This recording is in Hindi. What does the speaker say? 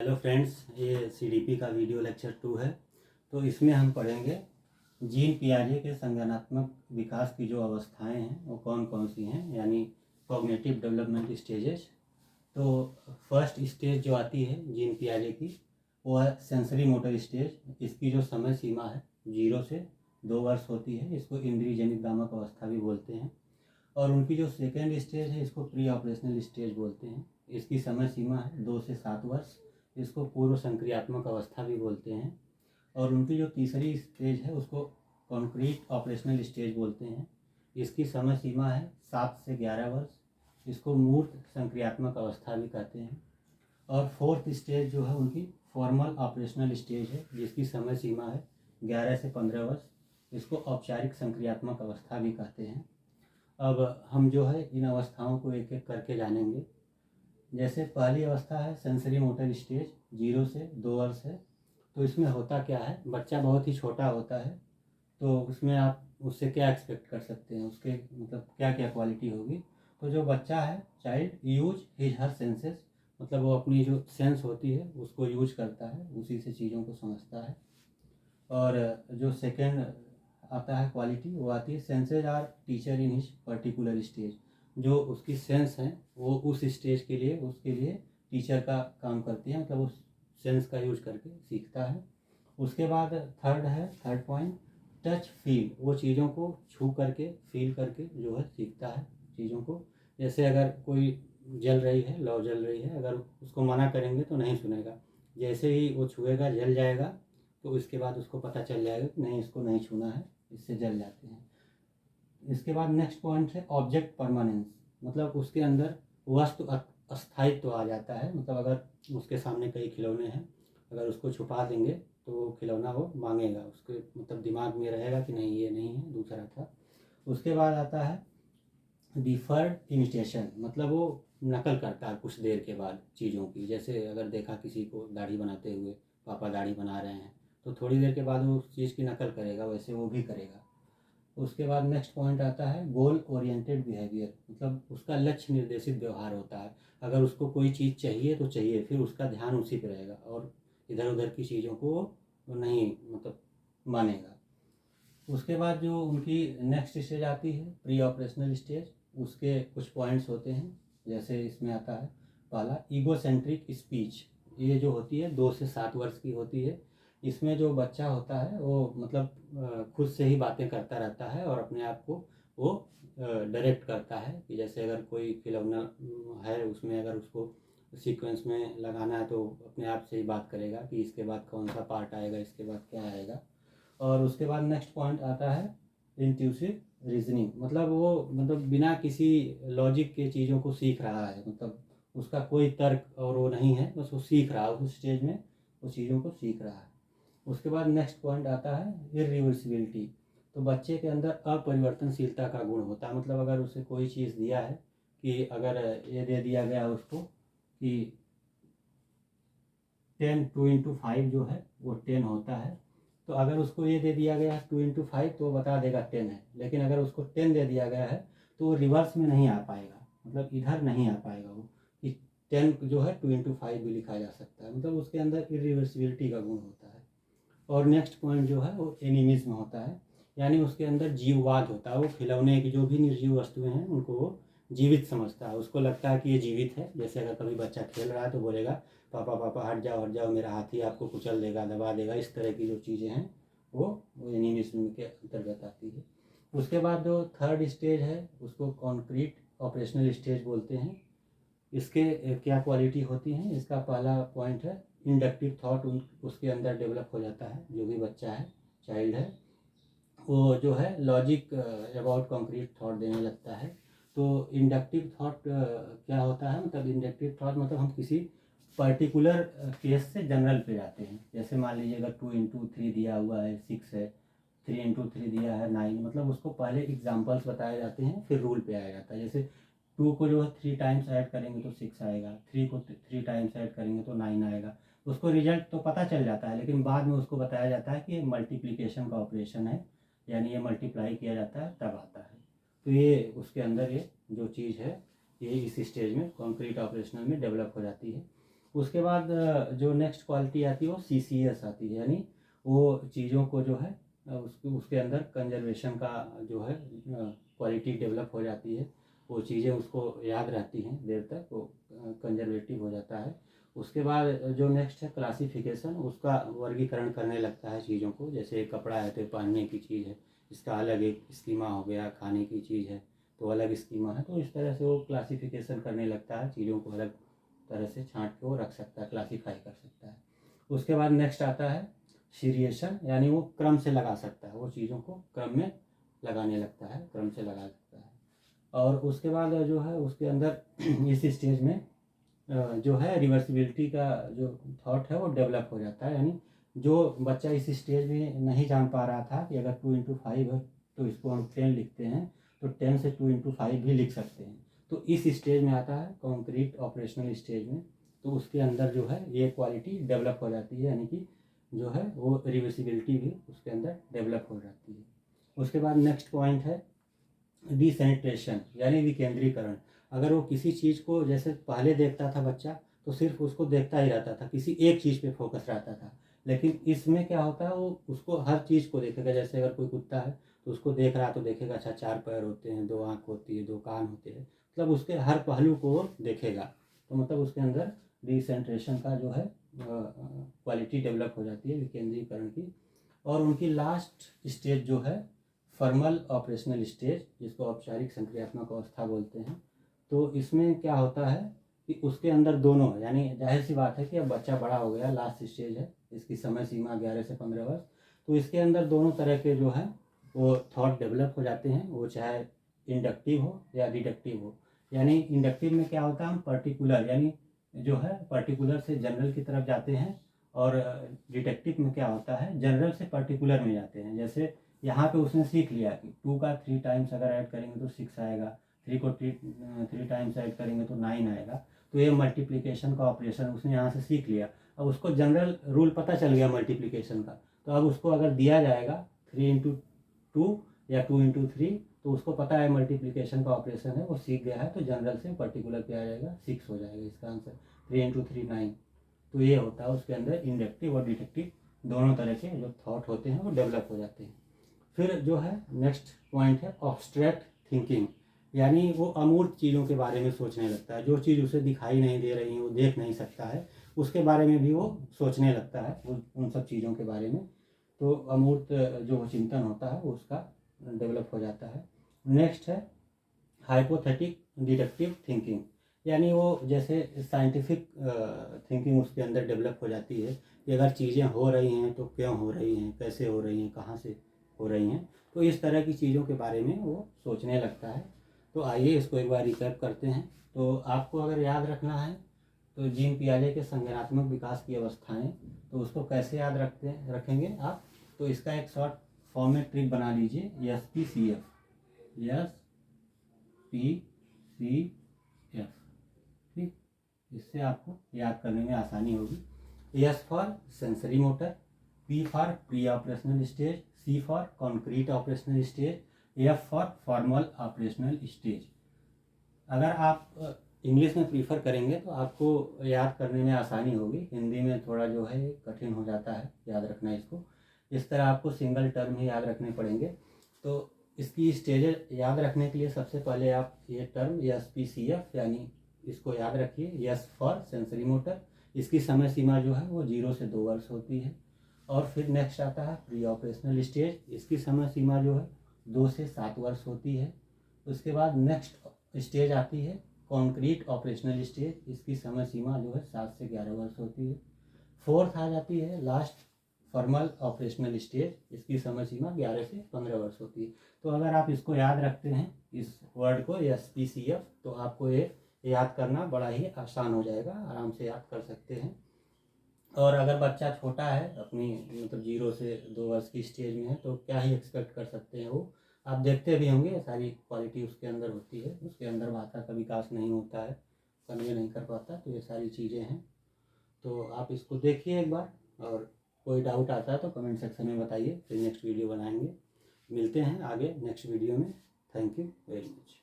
हेलो फ्रेंड्स, ये सीडीपी का वीडियो लेक्चर 2 है। तो इसमें हम पढ़ेंगे जीन पियाजे के संज्ञानात्मक विकास की जो अवस्थाएं हैं वो कौन कौन सी हैं, यानी कॉग्निटिव डेवलपमेंट स्टेजेस। तो फर्स्ट स्टेज जो आती है जीन पियाजे की वो है सेंसरी मोटर स्टेज। इसकी जो समय सीमा है 0 से 2 वर्ष होती है। इसको इंद्रिय जनित दामक अवस्था भी बोलते हैं। और उनकी जो सेकेंड स्टेज है इसको प्री ऑपरेशनल स्टेज बोलते हैं। इसकी समय सीमा है 2 से 7 वर्ष। इसको पूर्व संक्रियात्मक अवस्था भी बोलते हैं। और उनकी जो तीसरी स्टेज है उसको कॉन्क्रीट ऑपरेशनल स्टेज बोलते हैं। इसकी समय सीमा है 7 से 11 वर्ष। इसको मूर्त संक्रियात्मक अवस्था भी कहते हैं। और फोर्थ स्टेज जो है उनकी फॉर्मल ऑपरेशनल स्टेज है, जिसकी समय सीमा है 11 से 15 वर्ष। इसको औपचारिक संक्रियात्मक अवस्था भी कहते हैं। अब हम जो है इन अवस्थाओं को एक एक करके जानेंगे। जैसे पहली अवस्था है सेंसरी मोटर स्टेज, 0 से 2 वर्ष है। तो इसमें होता क्या है, बच्चा बहुत ही छोटा होता है, तो उसमें आप उससे क्या एक्सपेक्ट कर सकते हैं, उसके मतलब क्या क्या क्वालिटी होगी। तो जो बच्चा है, child use his her senses, मतलब वो अपनी जो सेंस होती है उसको यूज करता है, उसी से चीज़ों को समझता है। और जो सेकेंड आता है क्वालिटी, वो आती है senses are teacher in his particular stage. जो उसकी सेंस हैं वो उस स्टेज के लिए उसके लिए टीचर का काम करती है, मतलब उस सेंस का यूज करके सीखता है। उसके बाद थर्ड पॉइंट टच फील, वो चीज़ों को छू करके फील करके जो है सीखता है चीज़ों को। जैसे अगर कोई जल रही है, लौ जल रही है, अगर उसको मना करेंगे तो नहीं सुनेगा। जैसे ही वो छुएगा जल जाएगा, तो इसके बाद उसको पता चल जाएगा कि नहीं, इसको नहीं छूना है, इससे जल जाते हैं। इसके बाद नेक्स्ट पॉइंट है ऑब्जेक्ट परमानेंस, मतलब उसके अंदर वस्तु अस्थायित्व आ जाता है। मतलब अगर उसके सामने कई खिलौने हैं, अगर उसको छुपा देंगे तो वो खिलौना वो मांगेगा, उसके मतलब दिमाग में रहेगा कि नहीं ये नहीं है, दूसरा था। उसके बाद आता है डिफर्ड इमिटेशन, मतलब वो नकल करता है कुछ देर के बाद चीज़ों की। जैसे अगर देखा किसी को दाढ़ी बनाते हुए, पापा दाढ़ी बना रहे हैं, तो थोड़ी देर के बाद वो उस चीज़ की नकल करेगा, वैसे वो भी करेगा। उसके बाद नेक्स्ट पॉइंट आता है गोल ओरिएंटेड बिहेवियर, मतलब उसका लक्ष्य निर्देशित व्यवहार होता है। अगर उसको कोई चीज़ चाहिए तो चाहिए, फिर उसका ध्यान उसी पे रहेगा और इधर उधर की चीज़ों को वो नहीं मतलब मानेगा। उसके बाद जो उनकी नेक्स्ट स्टेज आती है प्री ऑपरेशनल स्टेज, उसके कुछ पॉइंट्स होते हैं। जैसे इसमें आता है पहला ईगोसेंट्रिक स्पीच, ये जो होती है 2 से 7 वर्ष की होती है। इसमें जो बच्चा होता है वो मतलब खुद से ही बातें करता रहता है और अपने आप को वो डायरेक्ट करता है कि जैसे अगर कोई खिलौना है, उसमें अगर उसको सीक्वेंस में लगाना है तो अपने आप से ही बात करेगा कि इसके बाद कौन सा पार्ट आएगा, इसके बाद क्या आएगा। और उसके बाद नेक्स्ट पॉइंट आता है इंट्यूसिव रीजनिंग, मतलब वो मतलब बिना किसी लॉजिक के चीज़ों को सीख रहा है, मतलब उसका कोई तर्क और वो नहीं है, बस वो सीख रहा है, उस स्टेज में वो चीज़ों को सीख रहा है। उसके बाद नेक्स्ट पॉइंट आता है इरिवर्सिबिलिटी, तो बच्चे के अंदर अपरिवर्तनशीलता का गुण होता है। मतलब अगर उसे कोई चीज़ दिया है कि अगर ये दे दिया गया उसको कि 2 into 5 जो है वो 10 होता है, तो अगर उसको ये दे दिया गया है 2 into 5 तो वो बता देगा 10 है। लेकिन अगर उसको 10 दे दिया गया है तो वो रिवर्स में नहीं आ पाएगा, मतलब इधर नहीं आ पाएगा वो कि 10 जो है 2 into 5 भी लिखा जा सकता है, मतलब उसके अंदर इरिवर्सिबिलिटी का गुण होता है। और नेक्स्ट पॉइंट जो है वो एनिमिज्म होता है, यानी उसके अंदर जीववाद होता है। वो खिलौने की जो भी निर्जीव वस्तुएं हैं उनको वो जीवित समझता है, उसको लगता है कि ये जीवित है। जैसे अगर कभी बच्चा खेल रहा है तो बोलेगा पापा पापा हट जाओ, मेरा हाथी आपको कुचल देगा, दबा देगा। इस तरह की जो चीज़ें हैं वो एनिमिज्म के अंतर्गत आती है। उसके बाद जो थर्ड स्टेज है उसको कॉन्क्रीट ऑपरेशनल स्टेज बोलते हैं। इसके क्या क्वालिटी होती हैं, इसका पहला पॉइंट है इंडक्टिव थॉट उसके अंदर डेवलप हो जाता है। जो भी बच्चा है, चाइल्ड है, वो जो है लॉजिक अबाउट कॉन्क्रीट थॉट देने लगता है। तो इंडक्टिव थॉट क्या होता है, मतलब इंडक्टिव थॉट मतलब हम किसी पर्टिकुलर केस से जनरल पे जाते हैं। जैसे मान लीजिए अगर 2 into 3 दिया हुआ है 6 है, 3 into 3 दिया है 9, मतलब उसको पहले एग्जाम्पल्स बताए जाते हैं फिर रूल पे आया जाता है। जैसे 2 को जो है 3 टाइम्स ऐड करेंगे तो 6 आएगा, 3 को 3 टाइम्स ऐड करेंगे तो 9 आएगा। उसको रिजल्ट तो पता चल जाता है, लेकिन बाद में उसको बताया जाता है कि ये मल्टीप्लिकेशन का ऑपरेशन है, यानी ये मल्टीप्लाई किया जाता है तब आता है। तो ये उसके अंदर ये जो चीज़ है ये इस स्टेज में कॉन्क्रीट ऑपरेशनल में डेवलप हो जाती है। उसके बाद जो नेक्स्ट क्वालिटी आती है वो CCS आती है, यानी वो चीज़ों को जो है उसके अंदर कंजर्वेशन का जो है क्वालिटी डेवलप हो जाती है, वो चीज़ें उसको याद रहती हैं देर तक, वो कंजर्वेटिव हो जाता है। उसके बाद जो नेक्स्ट है क्लासिफिकेशन, उसका वर्गीकरण करने लगता है चीज़ों को, जैसे कपड़ा है तो पहनने की चीज़ है, इसका अलग एक स्कीमा हो गया, खाने की चीज़ है तो अलग स्कीमा है, तो इस तरह से वो क्लासिफिकेशन करने लगता है, चीज़ों को अलग तरह से छांट के वो रख सकता है, क्लासीफाई कर सकता है। उसके बाद नेक्स्ट आता है सीरिएशन, यानी वो क्रम से लगा सकता है, वो चीज़ों को क्रम में लगाने लगता है, क्रम से लगा सकता है। और उसके बाद जो है उसके अंदर इस स्टेज में जो है रिवर्सिबिलिटी का जो थॉट है वो डेवलप हो जाता है, यानी जो बच्चा इस स्टेज में नहीं जान पा रहा था कि अगर 2 × 5 है तो इसको हम 10 लिखते हैं, तो 10 से 2 × 5 भी लिख सकते हैं, तो इस स्टेज में आता है कॉन्क्रीट ऑपरेशनल स्टेज में, तो उसके अंदर जो है ये क्वालिटी डेवलप हो जाती है, यानी कि जो है वो रिवर्सिबिलिटी भी उसके अंदर डेवलप हो जाती है। उसके बाद नेक्स्ट पॉइंट है डिसेंट्रेशन, यानी विकेंद्रीकरण। अगर वो किसी चीज़ को जैसे पहले देखता था बच्चा तो सिर्फ उसको देखता ही रहता था, किसी एक चीज़ पे फोकस रहता था, लेकिन इसमें क्या होता है वो उसको हर चीज़ को देखेगा, जैसे अगर कोई कुत्ता है तो उसको देख रहा तो देखेगा अच्छा 4 पैर होते हैं, 2 आँख होती है, 2 कान होते हैं, मतलब उसके हर पहलू को वो देखेगा, तो मतलब उसके अंदर डिसेंट्रेशन का जो है क्वालिटी डेवलप हो जाती है विकेंद्रीकरण की। और उनकी लास्ट स्टेज जो है फॉर्मल ऑपरेशनल स्टेज, जिसको औपचारिक संक्रियात्मक अवस्था बोलते हैं, तो इसमें क्या होता है कि उसके अंदर दोनों, यानी जाहिर सी बात है कि अब बच्चा बड़ा हो गया, लास्ट स्टेज है, इसकी समय सीमा 11 से 15 वर्ष, तो इसके अंदर दोनों तरह के जो है वो थॉट डेवलप हो जाते हैं, वो चाहे इंडक्टिव हो या डिडक्टिव हो। यानी इंडक्टिव में क्या होता है, हम पर्टिकुलर यानी जो है पर्टिकुलर से जनरल की तरफ जाते हैं, और डिडक्टिव में क्या होता है जनरल से पर्टिकुलर में जाते हैं। जैसे यहाँ पे उसने सीख लिया कि 2 का 3 टाइम्स अगर ऐड करेंगे तो 6 आएगा, 3 को 3 टाइम्स ऐड करेंगे तो 9 आएगा, तो ये मल्टीप्लिकेशन का ऑपरेशन उसने यहाँ से सीख लिया। अब उसको जनरल रूल पता चल गया मल्टीप्लिकेशन का, तो अब उसको अगर दिया जाएगा 3 × 2 या 2 × 3, तो उसको पता है मल्टीप्लिकेशन का ऑपरेशन है, वो सीख गया है, तो जनरल से पर्टिकुलर पे आ जाएगा, 6 हो जाएगा इसका आंसर, 3 × 3 9। तो ये होता है उसके अंदर इंडक्टिव और डिडक्टिव दोनों तरह के जो थॉट होते हैं वो डेवलप हो जाते हैं। फिर जो है नेक्स्ट पॉइंट है ऑब्स्ट्रैक्ट थिंकिंग, यानी वो अमूर्त चीज़ों के बारे में सोचने लगता है, जो चीज़ उसे दिखाई नहीं दे रही है, वो देख नहीं सकता है, उसके बारे में भी वो सोचने लगता है, उन सब चीज़ों के बारे में, तो अमूर्त जो चिंतन होता है वो उसका डेवलप हो जाता है। नेक्स्ट है हाइपोथेटिक डिडक्टिव थिंकिंग, यानी वो जैसे साइंटिफिक थिंकिंग उसके अंदर डेवलप हो जाती है कि अगर चीज़ें हो रही हैं तो क्यों हो रही हैं, कैसे हो रही हैं, कहाँ से हो रही हैं, तो इस तरह की चीज़ों के बारे में वो सोचने लगता है। तो आइए इसको एक बार रिकैप करते हैं। तो आपको अगर याद रखना है तो जीन पियाजे के संज्ञानात्मक विकास की अवस्थाएं, तो उसको कैसे याद रखेंगे आप, तो इसका एक शॉर्ट फॉर्म में ट्रिक बना लीजिए, SPCF, SPCF, ठीक, इससे आपको याद करने में आसानी होगी। S for sensory motor, P for pre operational stage, C for concrete operational stage, F for formal operational stage. अगर आप इंग्लिश में प्रीफर करेंगे तो आपको याद करने में आसानी होगी, हिंदी में थोड़ा जो है कठिन हो जाता है याद रखना इसको, इस तरह आपको सिंगल टर्म ही याद रखने पड़ेंगे। तो इसकी स्टेजेस याद रखने के लिए सबसे पहले आप ये टर्म SPCF यानी इसको याद रखिए। S फॉर सेंसरी मोटर, इसकी समय सीमा जो है वो 0 से 2 वर्ष होती है। और फिर नेक्स्ट आता है प्री ऑपरेशनल स्टेज, इसकी समय सीमा जो है 2 से 7 वर्ष होती है। उसके बाद नेक्स्ट स्टेज आती है कॉन्क्रीट ऑपरेशनल स्टेज, इसकी समय सीमा जो है 7 से 11 वर्ष होती है। फोर्थ आ जाती है लास्ट फॉर्मल ऑपरेशनल स्टेज, इसकी समय सीमा 11 से 15 वर्ष होती है। तो अगर आप इसको याद रखते हैं इस वर्ड को SPCF, तो आपको ये याद करना बड़ा ही आसान हो जाएगा, आराम से याद कर सकते हैं। और अगर बच्चा छोटा है, अपनी मतलब 0 से 2 वर्ष की स्टेज में है, तो क्या ही एक्सपेक्ट कर सकते हैं, वो आप देखते भी होंगे सारी क्वालिटी उसके अंदर होती है, उसके अंदर भाषा का विकास नहीं होता है, कन्वे नहीं कर पाता, तो ये सारी चीज़ें हैं। तो आप इसको देखिए एक बार, और कोई डाउट आता है तो कमेंट सेक्शन में बताइए, फिर नेक्स्ट वीडियो बनाएंगे। मिलते हैं आगे नेक्स्ट वीडियो में। Thank you very much.